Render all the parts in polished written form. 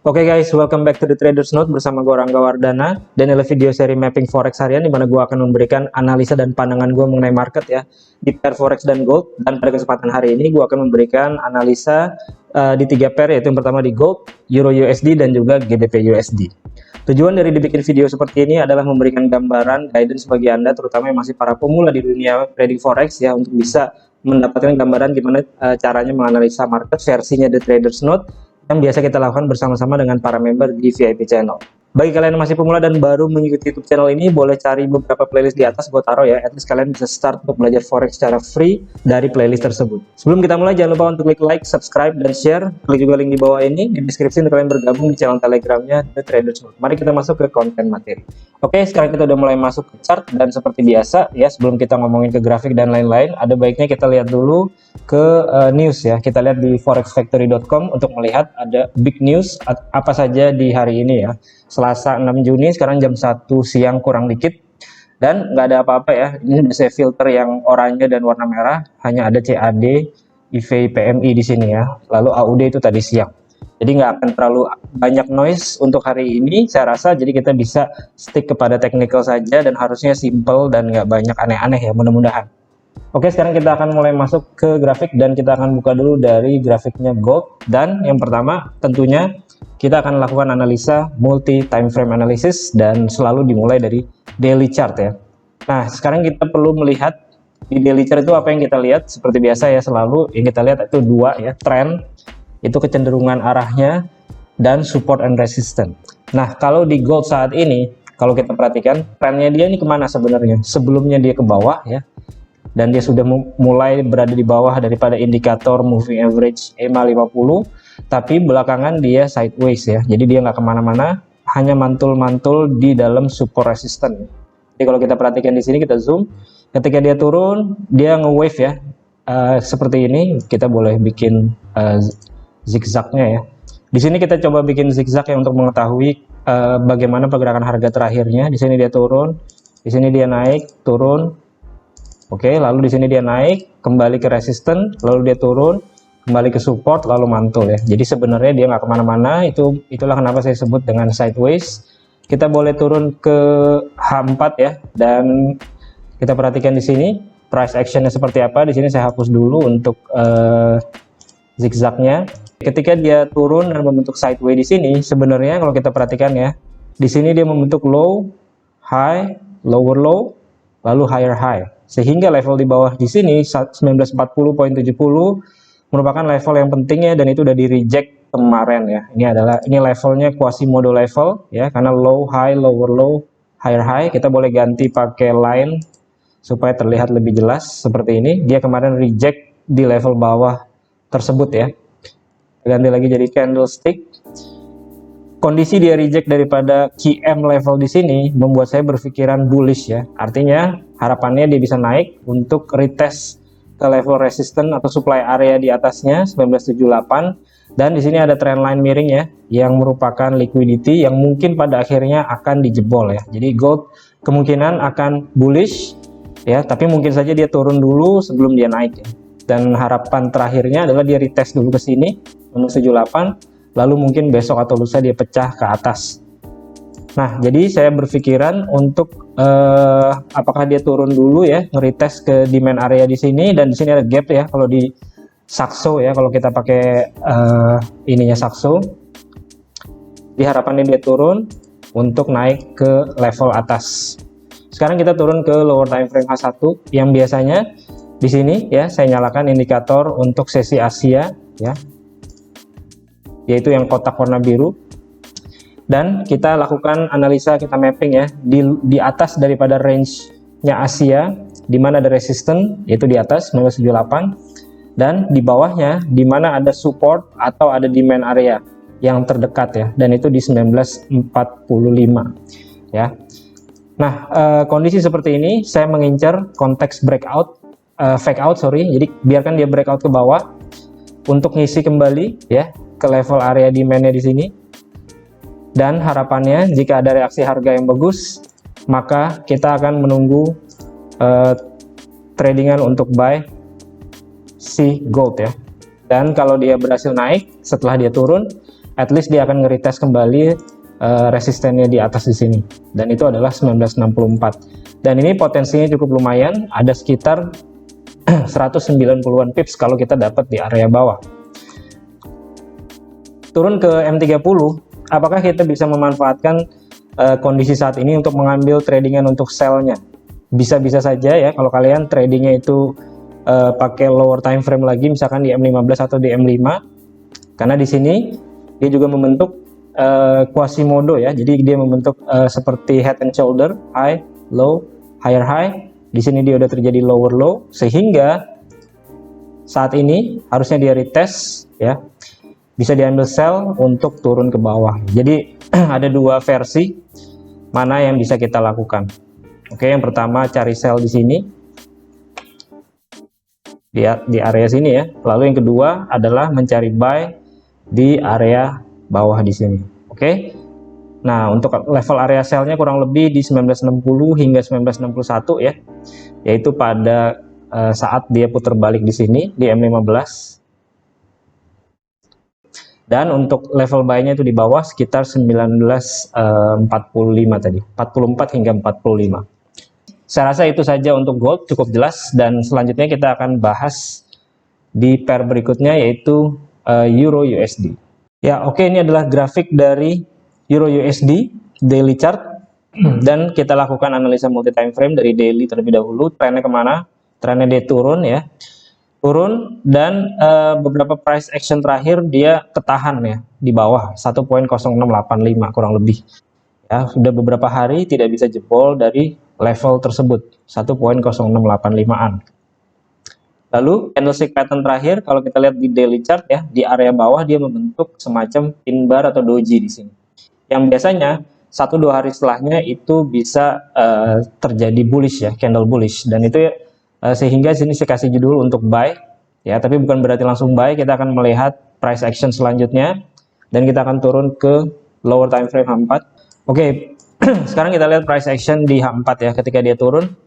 Oke guys, welcome back to the Traders Note bersama gue Rangga Wardana, dan ini video seri mapping forex harian di mana gue akan memberikan analisa dan pandangan gue mengenai market ya di pair forex dan gold. Dan pada kesempatan hari ini gue akan memberikan analisa di 3 pair, yaitu yang pertama di gold, Euro USD dan juga GBP USD. Tujuan dari dibikin video seperti ini adalah memberikan gambaran guidance bagi Anda, terutama yang masih para pemula di dunia trading forex ya, untuk bisa mendapatkan gambaran gimana caranya menganalisa market versinya The Traders Note yang biasa kita lakukan bersama-sama dengan para member di VIP channel. Bagi kalian yang masih pemula dan baru mengikuti YouTube channel ini, boleh cari beberapa playlist di atas, gue taruh ya, at least kalian bisa start untuk belajar forex secara free dari playlist tersebut. Sebelum kita mulai, jangan lupa untuk klik like, subscribe, dan share. Klik juga link di bawah ini, di deskripsi untuk kalian bergabung di channel telegramnya The Traders Note. Mari kita masuk ke konten materi. Oke, sekarang kita udah mulai masuk ke chart, dan seperti biasa ya, sebelum kita ngomongin ke grafik dan lain-lain, ada baiknya kita lihat dulu ke news ya. Kita lihat di forexfactory.com untuk melihat ada big news apa saja di hari ini ya. Selasa 6 Juni, sekarang jam 1 siang kurang dikit, dan nggak ada apa-apa ya. Ini saya filter yang oranye dan warna merah, hanya ada CAD, EV, PMI di sini ya. Lalu AUD itu tadi siang. Jadi nggak akan terlalu banyak noise untuk hari ini, saya rasa. Jadi kita bisa stick kepada technical saja dan harusnya simple dan nggak banyak aneh-aneh ya, mudah-mudahan. Oke, sekarang kita akan mulai masuk ke grafik dan kita akan buka dulu dari grafiknya gold. Dan yang pertama tentunya kita akan lakukan analisa multi time frame analysis dan selalu dimulai dari daily chart ya. Nah, sekarang kita perlu melihat di daily chart itu apa yang kita lihat. Seperti biasa ya, selalu yang kita lihat itu dua ya, trend, itu kecenderungan arahnya, dan support and resistance. Nah, kalau di gold saat ini, kalau kita perhatikan trendnya dia ini kemana sebenarnya? Sebelumnya dia ke bawah ya, dan dia sudah mulai berada di bawah daripada indikator moving average EMA 50, tapi belakangan dia sideways ya, jadi dia nggak kemana-mana, hanya mantul-mantul di dalam support resistance. Jadi kalau kita perhatikan di sini, kita zoom, ketika dia turun dia nge-wave ya, seperti ini. Kita boleh bikin zigzagnya ya. Di sini kita coba bikin zigzag ya untuk mengetahui bagaimana pergerakan harga terakhirnya. Di sini dia turun, di sini dia naik, turun. Oke, lalu di sini dia naik, kembali ke resistance, lalu dia turun, kembali ke support, lalu mantul ya. Jadi sebenarnya dia nggak kemana-mana. Itulah kenapa saya sebut dengan sideways. Kita boleh turun ke H4 ya, dan kita perhatikan di sini price actionnya seperti apa. Di sini saya hapus dulu untuk zigzagnya. Ketika dia turun dan membentuk sideways di sini, sebenarnya kalau kita perhatikan ya, di sini dia membentuk low, high, lower low, lalu higher high. Sehingga level di bawah di sini 1940.70 merupakan level yang penting ya, dan itu udah di reject kemarin ya. Ini levelnya Quasimodo level ya, karena low high, lower low, higher high. Kita boleh ganti pakai line supaya terlihat lebih jelas seperti ini. Dia kemarin reject di level bawah tersebut ya. Ganti lagi jadi candlestick. Kondisi dia reject daripada QM level di sini membuat saya berpikiran bullish ya. Artinya harapannya dia bisa naik untuk retest ke level resistance atau supply area di atasnya 1978, dan di sini ada trend line miring ya, yang merupakan liquidity yang mungkin pada akhirnya akan dijebol ya. Jadi gold kemungkinan akan bullish ya, tapi mungkin saja dia turun dulu sebelum dia naik ya. Dan harapan terakhirnya adalah dia retest dulu ke sini 1978, lalu mungkin besok atau lusa dia pecah ke atas. Nah, jadi saya berpikiran untuk apakah dia turun dulu ya, nge-retest ke demand area di sini, dan di sini ada gap ya. Kalau di Saxo ya, kalau kita pakai ininya Saxo, diharapannya dia turun untuk naik ke level atas. Sekarang kita turun ke lower time frame H1 yang biasanya di sini ya, saya nyalakan indikator untuk sesi Asia ya, yaitu yang kotak warna biru. Dan kita lakukan analisa, kita mapping ya di atas daripada range-nya Asia, di mana ada resistance yaitu di atas 1978, dan di bawahnya di mana ada support atau ada demand area yang terdekat ya, dan itu di 1945 ya. Nah, kondisi seperti ini saya mengincar konteks breakout, fake out sorry. Jadi biarkan dia breakout ke bawah untuk ngisi kembali ya ke level area demand-nya di sini. Dan harapannya jika ada reaksi harga yang bagus, maka kita akan menunggu tradingan untuk buy si gold ya. Dan kalau dia berhasil naik setelah dia turun, at least dia akan nge-retest kembali resistennya di atas di sini, dan itu adalah 1964. Dan ini potensinya cukup lumayan, ada sekitar 190-an pips kalau kita dapat di area bawah. Turun ke M30, apakah kita bisa memanfaatkan kondisi saat ini untuk mengambil tradingan untuk sell-nya? Bisa-bisa saja ya, kalau kalian tradingnya itu pakai lower time frame lagi, misalkan di M15 atau di M5, karena di sini dia juga membentuk Quasimodo ya, jadi dia membentuk seperti head and shoulder, high, low, higher high. Di sini dia udah terjadi lower low, sehingga saat ini harusnya dia retest ya, bisa diambil sell untuk turun ke bawah. Jadi ada dua versi mana yang bisa kita lakukan. Oke, yang pertama cari sell di sini, di area sini ya. Lalu yang kedua adalah mencari buy di area bawah di sini. Oke. Nah, untuk level area sell-nya kurang lebih di 1960 hingga 1961 ya. Yaitu pada saat dia putar balik di sini di M15. Dan untuk level buy-nya itu di bawah sekitar 1945 tadi, 44 hingga 45. Saya rasa itu saja untuk gold, cukup jelas, dan selanjutnya kita akan bahas di pair berikutnya yaitu Euro USD. Ya, oke, ini adalah grafik dari Euro USD daily chart, dan kita lakukan analisa multi time frame dari daily terlebih dahulu. Trennya kemana? Trennya dia turun ya, turun, dan beberapa price action terakhir dia ketahan ya di bawah 1.0685 kurang lebih. Ya, sudah beberapa hari tidak bisa jebol dari level tersebut 1.0685an. Lalu candlestick pattern terakhir kalau kita lihat di daily chart ya, di area bawah dia membentuk semacam pin bar atau doji di sini. Yang biasanya 1-2 hari setelahnya itu bisa terjadi bullish ya, candle bullish, dan itu sehingga sini saya kasih judul untuk buy ya, tapi bukan berarti langsung buy, kita akan melihat price action selanjutnya dan kita akan turun ke lower time frame H4. Oke, sekarang kita lihat price action di H4 ya. Ketika dia turun,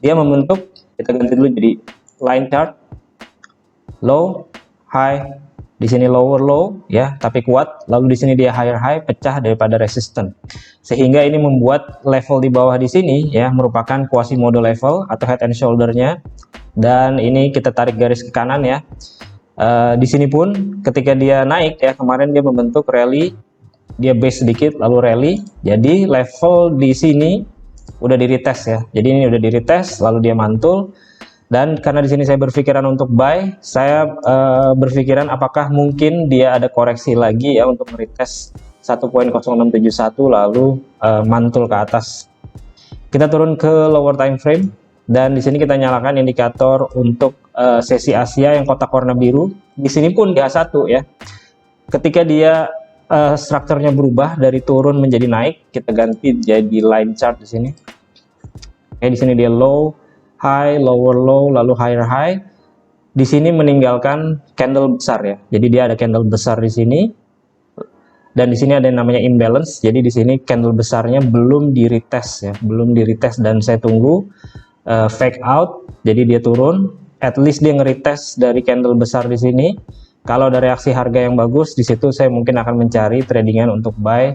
dia membentuk, kita ganti dulu jadi line chart, low, high, di sini lower low ya, tapi kuat. Lalu di sini dia higher high, pecah daripada resisten, sehingga ini membuat level di bawah di sini ya merupakan Quasimodo level atau head and shoulder-nya. Dan ini kita tarik garis ke kanan ya. Di sini pun ketika dia naik ya, kemarin dia membentuk rally, dia base sedikit lalu rally. Jadi level di sini udah di retest ya. Jadi ini udah di retest lalu dia mantul. Dan karena di sini saya berpikiran untuk buy, saya berpikiran apakah mungkin dia ada koreksi lagi ya untuk retest 1.0671 lalu mantul ke atas. Kita turun ke lower time frame, dan di sini kita nyalakan indikator untuk sesi Asia yang kotak warna biru. Di sini pun di H1 ya. Ketika dia strukturnya berubah dari turun menjadi naik, kita ganti jadi line chart di sini. Di sini dia low, high, lower low, lalu higher high. Di sini meninggalkan candle besar ya. Jadi dia ada candle besar di sini. Dan di sini ada yang namanya imbalance. Jadi di sini candle besarnya belum di retest ya, belum di retest, dan saya tunggu fake out. Jadi dia turun, at least dia nge-retest dari candle besar di sini. Kalau ada reaksi harga yang bagus, di situ saya mungkin akan mencari tradingan untuk buy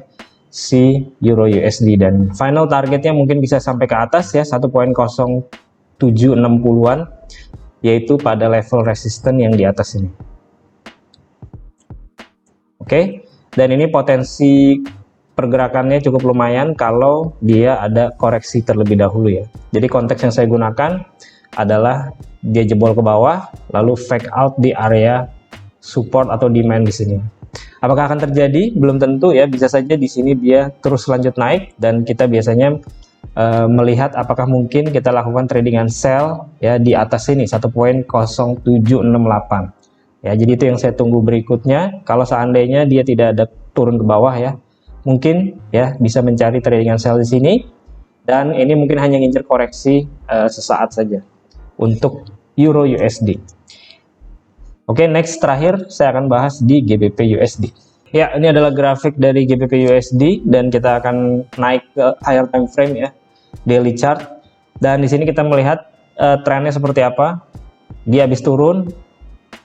si Euro USD, dan final targetnya mungkin bisa sampai ke atas ya, 1.0760-an, yaitu pada level resisten yang di atas ini. Oke, dan ini potensi pergerakannya cukup lumayan kalau dia ada koreksi terlebih dahulu ya. Jadi konteks yang saya gunakan adalah dia jebol ke bawah lalu fake out di area support atau demand di sini. Apakah akan terjadi? Belum tentu ya, bisa saja di sini dia terus lanjut naik, dan kita biasanya melihat apakah mungkin kita lakukan tradingan sell ya di atas ini 1.0768 ya. Jadi itu yang saya tunggu berikutnya. Kalau seandainya dia tidak ada turun ke bawah ya, mungkin ya bisa mencari tradingan sell di sini, dan ini mungkin hanya ngincer koreksi sesaat saja untuk Euro USD. Oke, next terakhir saya akan bahas di GBP USD. Ya, ini adalah grafik dari GBP USD, dan kita akan naik ke higher time frame ya, daily chart. Dan di sini kita melihat trennya seperti apa. Dia habis turun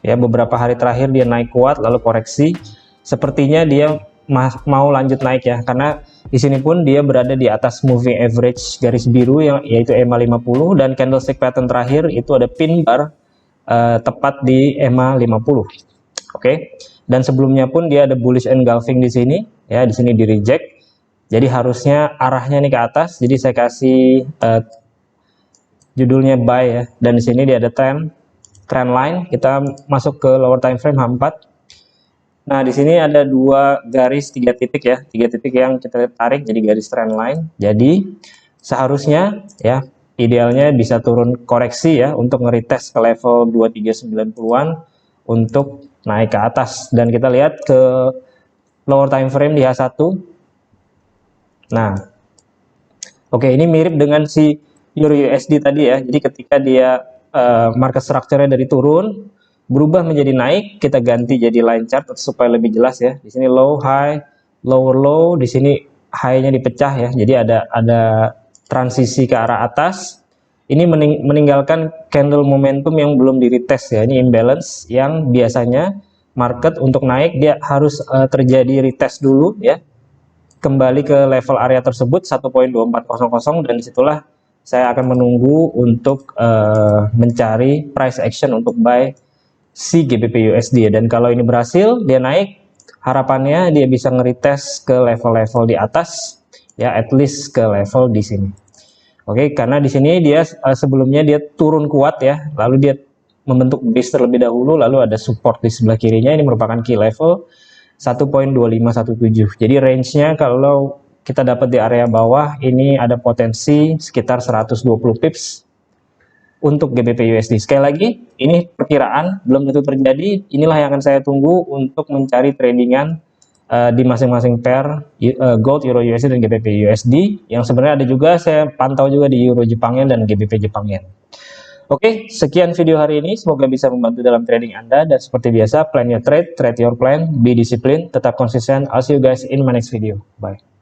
ya, beberapa hari terakhir dia naik kuat lalu koreksi, sepertinya dia mau lanjut naik ya, karena di sini pun dia berada di atas moving average garis biru yang yaitu EMA 50, dan candlestick pattern terakhir itu ada pin bar tepat di EMA 50. Oke. Dan sebelumnya pun dia ada bullish engulfing di sini ya, di sini di reject. Jadi harusnya arahnya nih ke atas. Jadi saya kasih judulnya buy ya, dan di sini dia ada trend line. Kita masuk ke lower time frame H4. Nah, di sini ada dua garis 3 titik ya, 3 titik yang kita tarik jadi garis trend line. Jadi seharusnya ya idealnya bisa turun koreksi ya untuk nge-retest ke level 2390-an untuk naik ke atas, dan kita lihat ke lower time frame di H1. Nah, oke, ini mirip dengan si Euro USD tadi ya. Jadi ketika dia market structure-nya dari turun berubah menjadi naik, kita ganti jadi line chart supaya lebih jelas ya. Di sini low high, lower low, di sini high-nya dipecah ya. Jadi ada transisi ke arah atas. Ini meninggalkan candle momentum yang belum di retest ya. Ini imbalance yang biasanya market untuk naik dia harus terjadi retest dulu ya. Kembali ke level area tersebut 1.2400, dan disitulah saya akan menunggu untuk mencari price action untuk buy si GBP USD. Dan kalau ini berhasil dia naik, harapannya dia bisa nge-retest ke level-level di atas ya, at least ke level di sini. Oke, karena di sini dia sebelumnya dia turun kuat ya, lalu dia membentuk base terlebih dahulu, lalu ada support di sebelah kirinya. Ini merupakan key level 1.2517. Jadi range-nya kalau kita dapat di area bawah ini ada potensi sekitar 120 pips untuk GBP USD. Sekali lagi, ini perkiraan, belum tentu terjadi. Inilah yang akan saya tunggu untuk mencari tradingan di masing-masing pair gold, euro USD, dan GBP USD. Yang sebenarnya ada juga saya pantau juga di euro Jepang Yen dan GBP Jepang Yen. Oke, sekian video hari ini. Semoga bisa membantu dalam trading Anda. Dan seperti biasa, plan your trade, trade your plan, be disciplined, tetap konsisten. I'll see you guys in my next video. Bye.